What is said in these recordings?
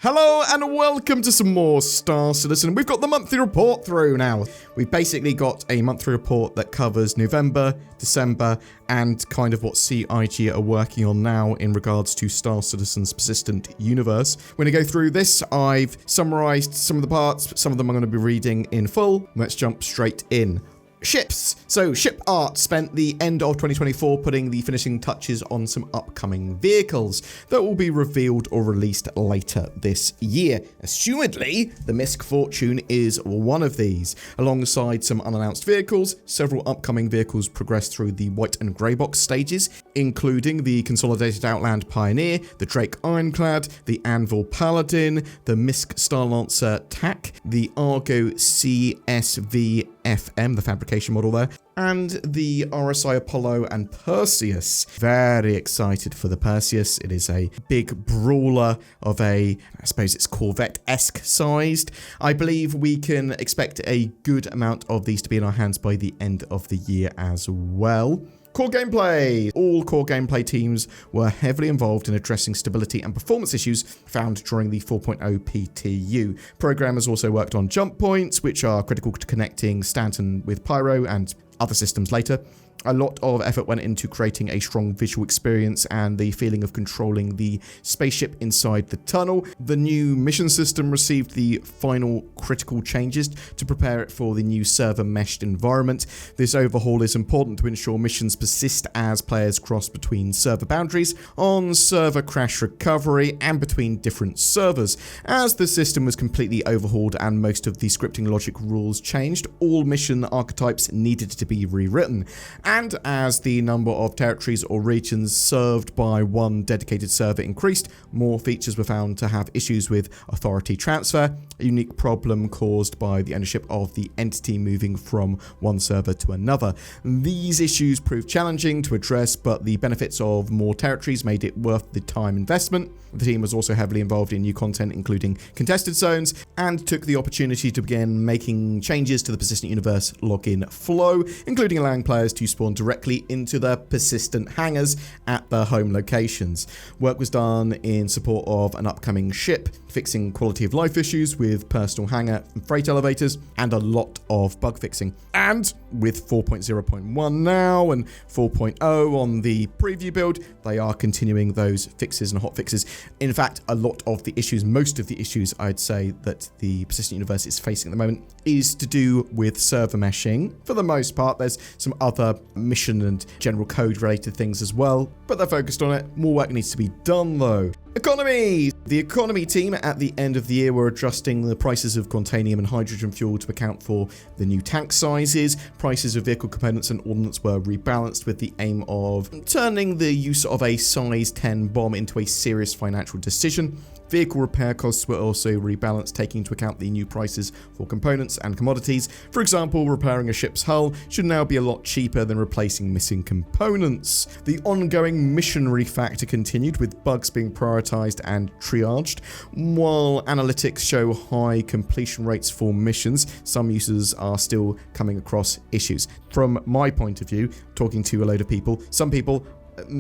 Hello and welcome to some more Star Citizen. We've got the monthly report through now. We've basically got a monthly report that covers November, December, and kind of what CIG are working on now in regards to Star Citizen's persistent universe. We're going to go through this. I've summarized some of the parts. Some of them I'm going to be reading in full. Let's jump straight in. Ships. So Ship Art spent the end of 2024 putting the finishing touches on some upcoming vehicles that will be revealed or released later this year. Assumedly, the Misk Fortune is one of these. Alongside some unannounced vehicles, several upcoming vehicles progress through the white and grey box stages, including the Consolidated Outland Pioneer, the Drake Ironclad, the Anvil Paladin, the Misk Starlancer TAC, the Argo CSV FM, the fabrication model there, and the RSI Apollo and Perseus. Very excited for the Perseus. It is a big brawler of I suppose it's Corvette-esque sized. I believe we can expect a good amount of these to be in our hands by the end of the year as well. Core gameplay. All core gameplay teams were heavily involved in addressing stability and performance issues found during the 4.0 PTU. Programmers also worked on jump points, which are critical to connecting Stanton with Pyro and other systems later. A lot of effort went into creating a strong visual experience and the feeling of controlling the spaceship inside the tunnel. The new mission system received the final critical changes to prepare it for the new server-meshed environment. This overhaul is important to ensure missions persist as players cross between server boundaries, on server crash recovery, and between different servers. As the system was completely overhauled and most of the scripting logic rules changed, all mission archetypes needed to be rewritten. And as the number of territories or regions served by one dedicated server increased, more features were found to have issues with authority transfer, a unique problem caused by the ownership of the entity moving from one server to another. These issues proved challenging to address, but the benefits of more territories made it worth the time investment. The team was also heavily involved in new content, including contested zones, and took the opportunity to begin making changes to the Persistent Universe login flow, including allowing players to spawn directly into the persistent hangars at their home locations. Work was done in support of an upcoming ship, fixing quality of life issues with personal hangar and freight elevators, and a lot of bug fixing. And with 4.0.1 now and 4.0 on the preview build, they are continuing those fixes and hot fixes. In fact, a lot of the issues, most of the issues I'd say that the Persistent Universe is facing at the moment is to do with server meshing. For the most part, there's some other mission and general code related things as well, but they're focused on it. More work needs to be done though. Economy! The economy team at the end of the year were adjusting the prices of Quantanium and hydrogen fuel to account for the new tank sizes. Prices of vehicle components and ordnance were rebalanced with the aim of turning the use of a size 10 bomb into a serious financial decision. Vehicle repair costs were also rebalanced, taking into account the new prices for components and commodities. For example, repairing a ship's hull should now be a lot cheaper than replacing missing components. The ongoing missionary factor continued, with bugs being prioritized and triaged. While analytics show high completion rates for missions, some users are still coming across issues. From my point of view, talking to a load of people, some people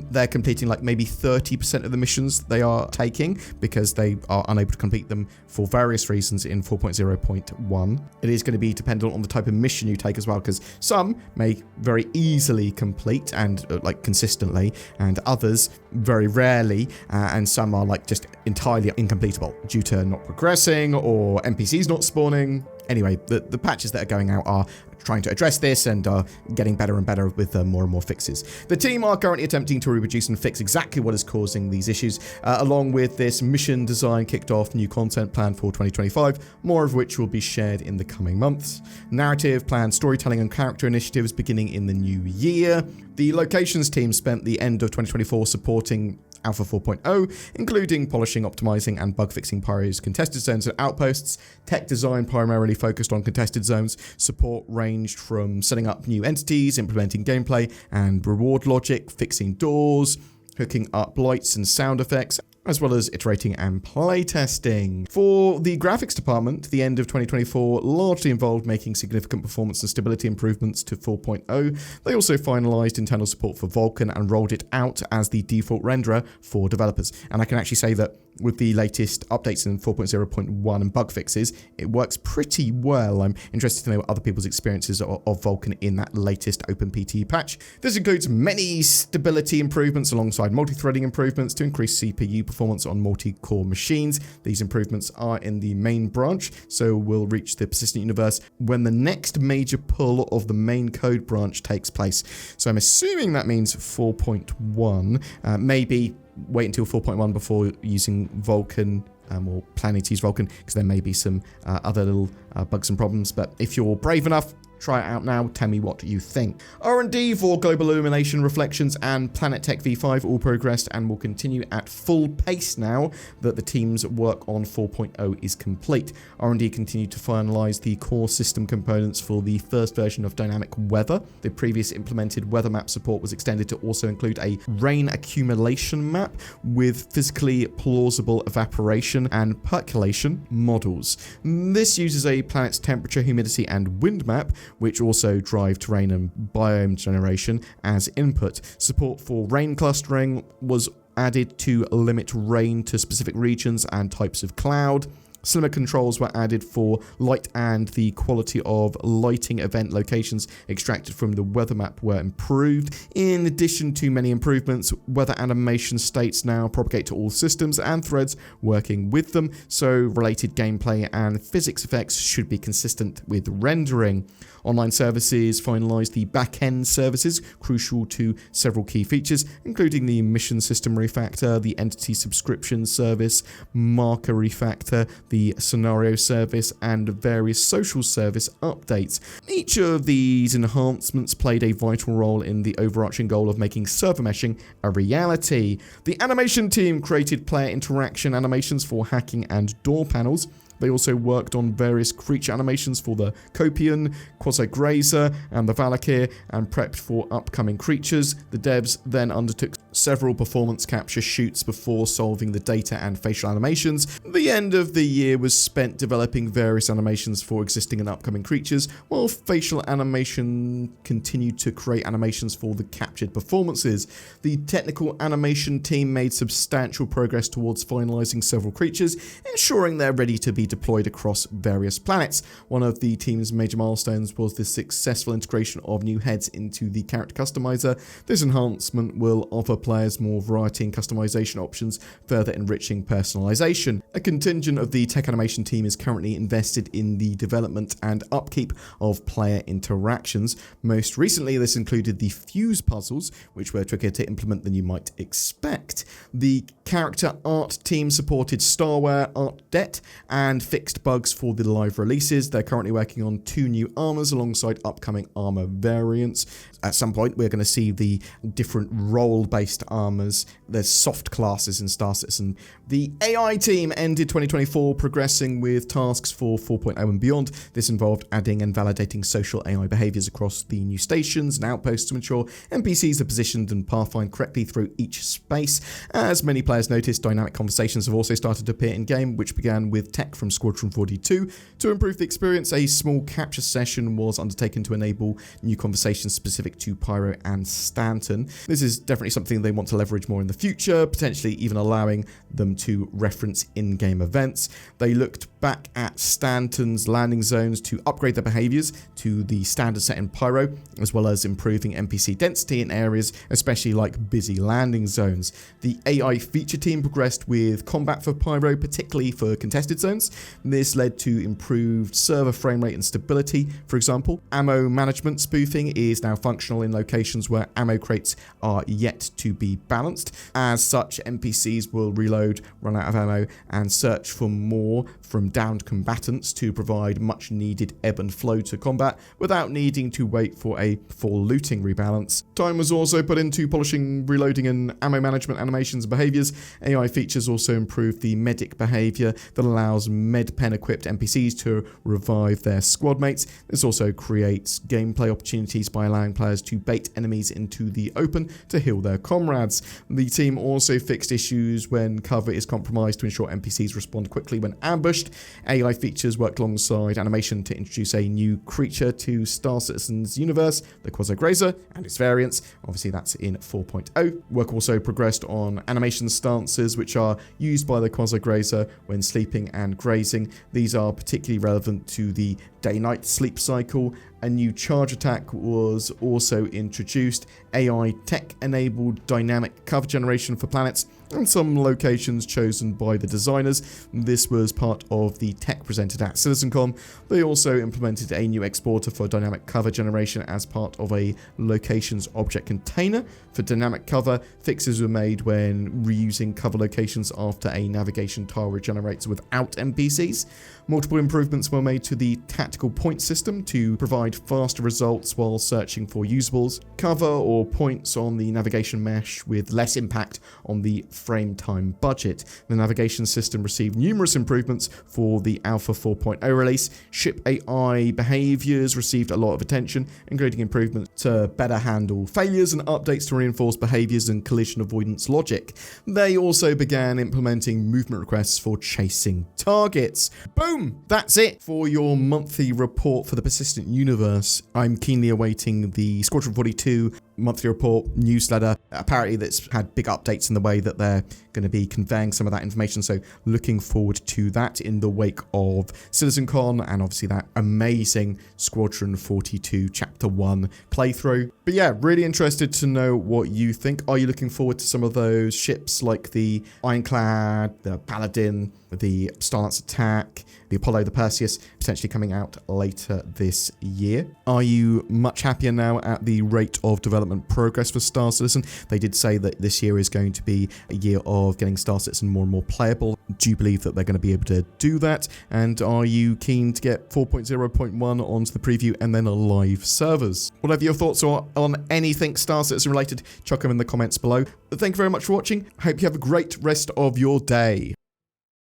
they're completing like maybe 30% of the missions they are taking because they are unable to complete them for various reasons in 4.0.1. It is going to be dependent on the type of mission you take as well, because some may very easily complete and like consistently, and others very rarely, and some are like just entirely incompletable due to not progressing or NPCs not spawning. Anyway, the patches that are going out are trying to address this and are getting better and better with more and more fixes. The team are currently attempting to reproduce and fix exactly what is causing these issues. Along with this, mission design kicked off new content planned for 2025, more of which will be shared in the coming months. Narrative, planned storytelling and character initiatives beginning in the new year. The locations team spent the end of 2024 supporting Alpha 4.0, including polishing, optimizing, and bug fixing Pyro's contested zones and outposts. Tech design primarily focused on contested zones. Support ranged from setting up new entities, implementing gameplay and reward logic, fixing doors, hooking up lights and sound effects, as well as iterating and playtesting. For the graphics department, the end of 2024 largely involved making significant performance and stability improvements to 4.0. They also finalized internal support for Vulkan and rolled it out as the default renderer for developers. And I can actually say that with the latest updates in 4.0.1 and bug fixes, it works pretty well. I'm interested to know other people's experiences of Vulkan in that latest OpenPT patch. This includes many stability improvements alongside multi-threading improvements to increase CPU performance on multi-core machines. These improvements are in the main branch, so we'll reach the persistent universe when the next major pull of the main code branch takes place. So I'm assuming that means 4.1, maybe wait until 4.1 before using Vulkan, or planning to use Vulkan, because there may be some other little bugs and problems. But if you're brave enough, try it out now. Tell me what you think. R&D for Global Illumination Reflections and Planet Tech V5 all progressed and will continue at full pace now that the team's work on 4.0 is complete. R&D continued to finalize the core system components for the first version of Dynamic Weather. The previous implemented weather map support was extended to also include a rain accumulation map with physically plausible evaporation and percolation models. This uses a planet's temperature, humidity, and wind map, which also drive terrain and biome generation as input. Support for rain clustering was added to limit rain to specific regions and types of cloud. Slimmer controls were added for light, and the quality of lighting event locations extracted from the weather map were improved. In addition to many improvements, weather animation states now propagate to all systems and threads working with them, so related gameplay and physics effects should be consistent with rendering. Online services finalized the back-end services crucial to several key features, including the mission system refactor, the entity subscription service, marker refactor, the scenario service, and various social service updates. Each of these enhancements played a vital role in the overarching goal of making server meshing a reality. The animation team created player interaction animations for hacking and door panels. They also worked on various creature animations for the Copian, Quasi-Grazer, and the Valakir, and prepped for upcoming creatures. The devs then undertook several performance capture shoots before solving the data and facial animations. The end of the year was spent developing various animations for existing and upcoming creatures, while facial animation continued to create animations for the captured performances. The technical animation team made substantial progress towards finalizing several creatures, ensuring they're ready to be deployed across various planets. One of the team's major milestones was the successful integration of new heads into the character customizer. This enhancement will offer players more variety and customization options, further enriching personalization. A contingent of the tech animation team is currently invested in the development and upkeep of player interactions. Most recently, this included the fuse puzzles, which were trickier to implement than you might expect. The character art team supported Starware Art Det and fixed bugs for the live releases. They're currently working on 2 new armors alongside upcoming armor variants. At some point, we're going to see the different role-based armors. There's soft classes in Star Citizen. The AI team ended 2024 progressing with tasks for 4.0 and beyond. This involved adding and validating social AI behaviors across the new stations and outposts to ensure NPCs are positioned and pathfind correctly through each space. As many players noticed, dynamic conversations have also started to appear in-game, which began with tech from Squadron 42. To improve the experience, a small capture session was undertaken to enable new conversations specific to Pyro and Stanton. This is definitely something they want to leverage more in the future, potentially even allowing them to reference in-game events. They looked back at Stanton's landing zones to upgrade their behaviors to the standard set in Pyro, as well as improving NPC density in areas, especially like busy landing zones. The AI feature team progressed with combat for Pyro, particularly for contested zones. This led to improved server frame rate and stability. For example, ammo management spoofing is now functional in locations where ammo crates are yet to be balanced. As such, NPCs will reload, run out of ammo, and search for more from downed combatants to provide much needed ebb and flow to combat without needing to wait for a full looting rebalance. Time was also put into polishing, reloading, and ammo management animations and behaviors. AI features also improved the medic behavior that allows med-pen-equipped NPCs to revive their squad mates. This also creates gameplay opportunities by allowing players to bait enemies into the open to heal their comrades. The team also fixed issues when cover is compromised to ensure NPCs respond quickly when ambushed. AI features worked alongside animation to introduce a new creature to Star Citizen's universe, the Quasi-Grazer, and its variants. Obviously, that's in 4.0. Work also progressed on animation stances, which are used by the Quasi-Grazer when sleeping and grazing. These are particularly relevant to the day-night sleep cycle. A new charge attack was also introduced, AI tech-enabled dynamic cover generation for planets, and some locations chosen by the designers. This was part of the tech presented at CitizenCon. They also implemented a new exporter for dynamic cover generation as part of a locations object container. For dynamic cover, fixes were made when reusing cover locations after a navigation tile regenerates without NPCs. Multiple improvements were made to the tactical point system to provide faster results while searching for usables. Cover or points on the navigation mesh with less impact on the frame time budget. The navigation system received numerous improvements for the Alpha 4.0 release. Ship AI behaviors received a lot of attention, including improvements to better handle failures and updates to reinforce behaviors and collision avoidance logic. They also began implementing movement requests for chasing targets. Boom! That's it for your monthly report for the Persistent Universe. I'm keenly awaiting the Squadron 42 monthly report newsletter. Apparently that's had big updates in the way that they're going to be conveying some of that information, so looking forward to that in the wake of CitizenCon and obviously that amazing Squadron 42 Chapter 1 playthrough. But yeah, really interested to know what you think. Are you looking forward to some of those ships like the Ironclad, the Paladin, the Starlance Attack, the Apollo, the Perseus, potentially coming out later this year? Are you much happier now at the rate of development progress for Star Citizen? They did say that this year is going to be a year of getting Star Citizen more and more playable. Do you believe that they're going to be able to do that? And are you keen to get 4.0.1 onto the preview and then live servers? Whatever your thoughts are on anything Star Citizen related, chuck them in the comments below. But thank you very much for watching. I hope you have a great rest of your day.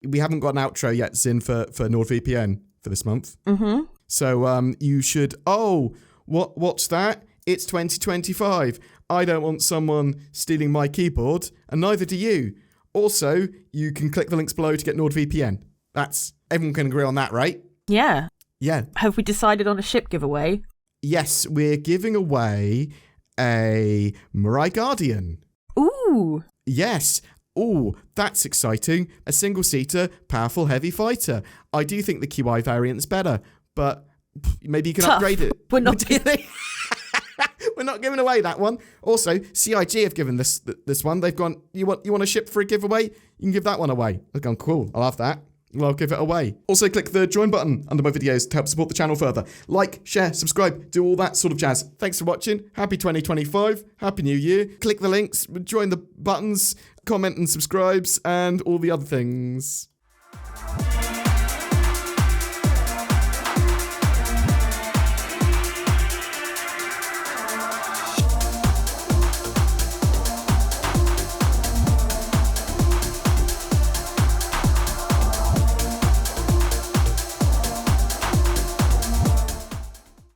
We haven't got an outro yet, Zin, for NordVPN for this month. Mm-hmm. So you should... Oh, what's that? It's 2025. I don't want someone stealing my keyboard, and neither do you. Also, you can click the links below to get NordVPN. Everyone can agree on that, right? Yeah. Yeah. Have we decided on a ship giveaway? Yes, we're giving away a Mirai Guardian. Ooh. Yes. Ooh, that's exciting. A single-seater, powerful, heavy fighter. I do think the QI variant's better, but maybe you can upgrade it. We're not We're not giving away that one. Also, CIG have given this one. They've gone, you want a ship for a giveaway? You can give that one away. I've gone, cool, I'll have that. Well, I'll give it away. Also, click the join button under my videos to help support the channel further. Like, share, subscribe, do all that sort of jazz. Thanks for watching. Happy 2025. Happy New Year. Click the links, join the buttons, comment and subscribes, and all the other things.